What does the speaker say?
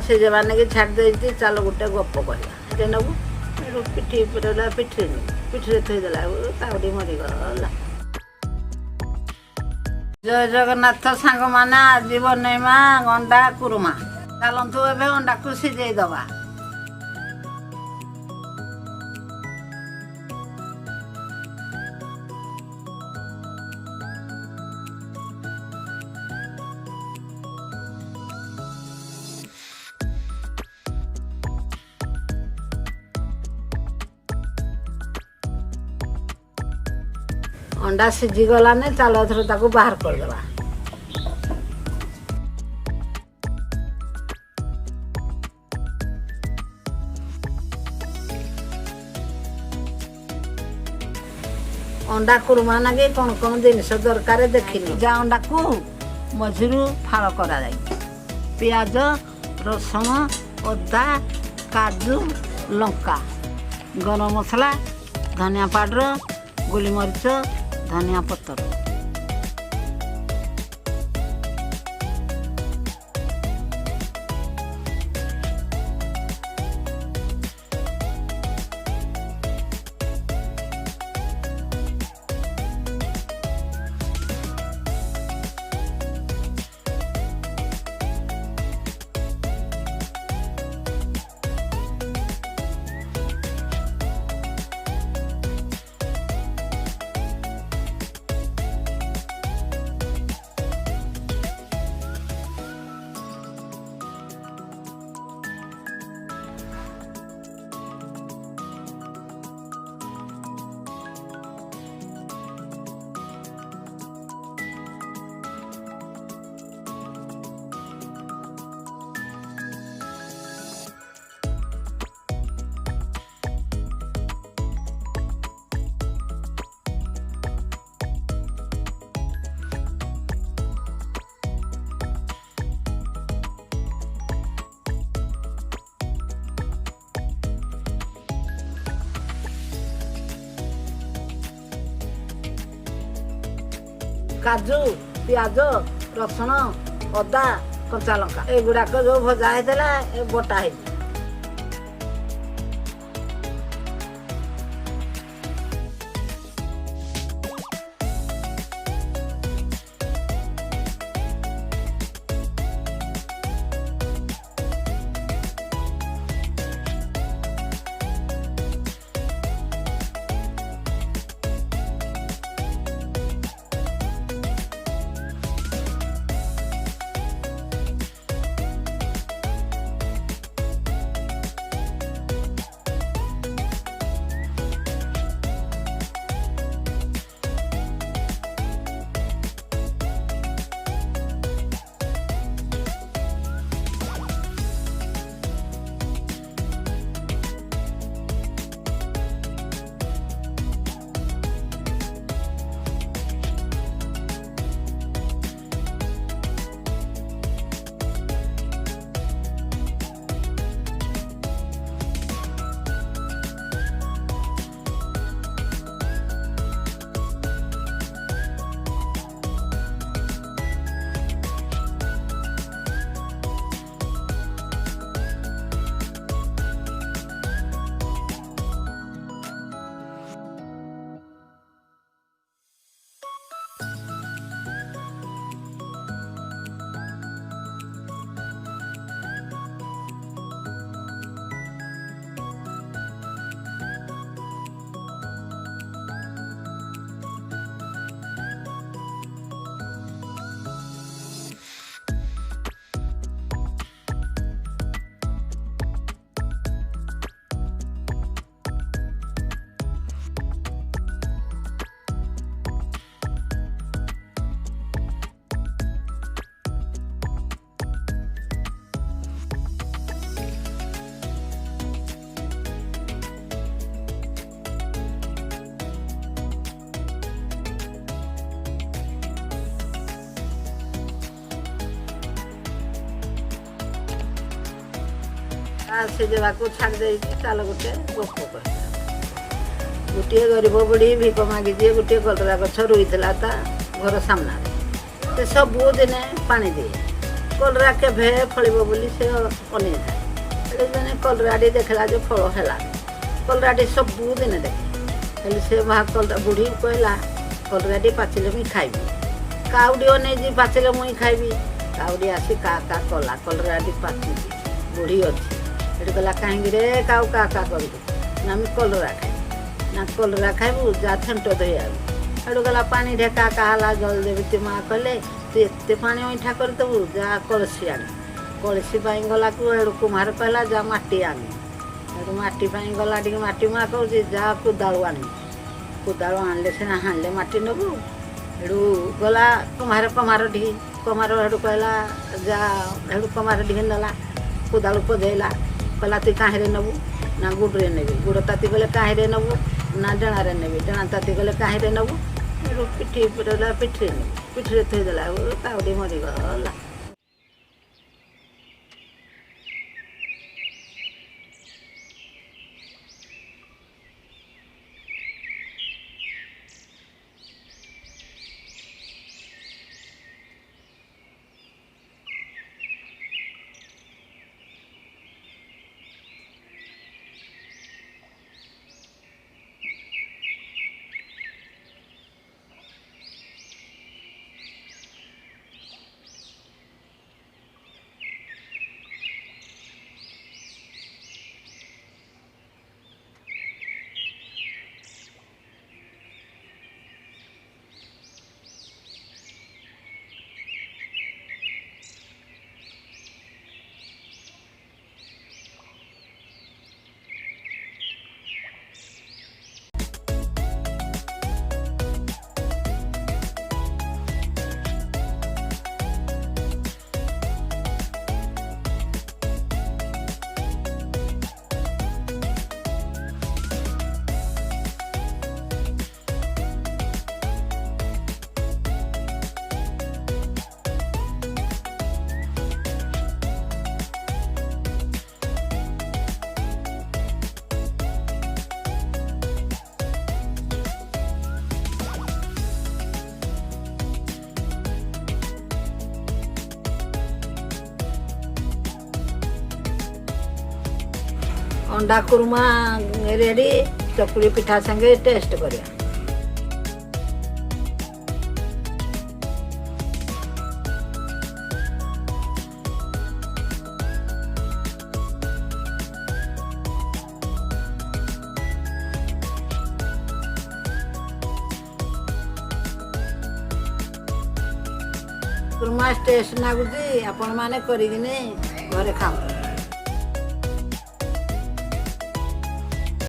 से जमाने की छाड़ दे चल गोटे गप कह नबू पिठी पुरा पिठी पिठी थोदेला तावड़ी मरीगला। जय जगन्नाथ सांग मैंने आज बनईमा अंडा कुरुमा चलतु ए अंडा को सीझे दबा। अंडा सीझी गला ने चल एथर ताकू बाहर करदेवा। अंडा कुरुमा नागे कौन कौन जिनस दरकार देखनी जा अंडा को मझिरू फाड़ करा जाए पियाज रसुण अदा काजू लंका गरम मसला धनिया पाउडर गोलमरीच धनिया पत्तर। काजू पियाज रसुण अदा कच्चा लंका एगुड़ाक जो भजा होता बटा है। से देवाक छाड़ दे चल गोटे गप कह गोटे गरीब बुढ़ी भिक मागी दिए गोटे कलरा गछ रुई था घर सामना से सबुदिन पानी दिए କଲରା କେଭେ ଫଳିବ ବୋଲି ସେ ଅନେଇଥାଏ। ହେଲେ ଜଣେ କଲରାଟି ଦେଖିଲା ଯେ ଫଳ ହେଲା। କଲରାଟି ସବୁଦିନେ ଦେଖେ। ହେଲେ ସେ କଲରା ବୁଢ଼ୀ କହିଲା କଲରାଟି ପାଚିଲେ ମୁଇଁ ଖାଇବି। କାଉଡ଼ି ଅନେଇଛି ପାଚିଲେ ମୁଇଁ ଖାଇବି। କାଉଡ଼ି ଆସି କା କା କଲା କଲରାଟି ପାଚିଛି ବୁଢ଼ୀ ଅଛି। ସେଠି କହିଲା କାହିଁକି ରେ କାଉ କା କା କରିବୁ? ନା ଆମେ କଲରା ଖାଇବୁ। ନା କଲରା ଖାଇବୁ ଯା ଥେଣ୍ଟ ଧୋଇ ଆଇବୁ। ସେଠୁ ଗଲା ପାଣି ଢେକା କା ହେଲା ଜଳଦେବୀ ମା କହିଲେ ତୁ ଏତେ ପାଣି ଅଇଁଠା କରିଦେବୁ ଯା କଳସି ଆଣି। କଳସି ପାଇଁ ଗଲାକୁ ସେଠୁ କୁମ୍ଭାର କହିଲା ଯା ମାଟି ଆଣି। ସେଠୁ ମାଟି ପାଇଁ ଗଲା ଟିକେ ମାଟି ମା କହୁଛି ଯା କୋଦାଳୁ ଆଣି। କୋଦାଳୁ ଆଣିଲେ ସିନା ହାଣିଲେ ମାଟି ନେବୁ। ସେଠୁ ଗଲା କମାର ଢିକି ସେଠୁ କହିଲା ଯା ସେଠୁ କମାର ଢିକି ନେଲା କୋଦାଳୁ ପଜେଇଲା କହିଲା ତୁ କାହିଁରେ ନେବୁ? ନା ଗୁଡ଼ରେ ନେବି। ଗୁଡ଼ ତାତି ଗଲେ କାହିଁରେ ନେବୁ? ନା ଡେଣାରେ ନେବି। ଡେଣା ତାତି ଗଲେ କାହିଁରେ ନେବୁ? ସେଠୁ ପିଠି ପୁରେଇଲା ପିଠିରେ ନେବି। ପିଠିରେ ଥୋଇଦେଲା କାଉଡ଼ି ମରିଗଲା। अंडा कुर्मा रेडी चकुली पिठा संगे टेस्ट करिया। कुर्मा टेस्ट नागुची आपण माने करिकिने घरे खाओ।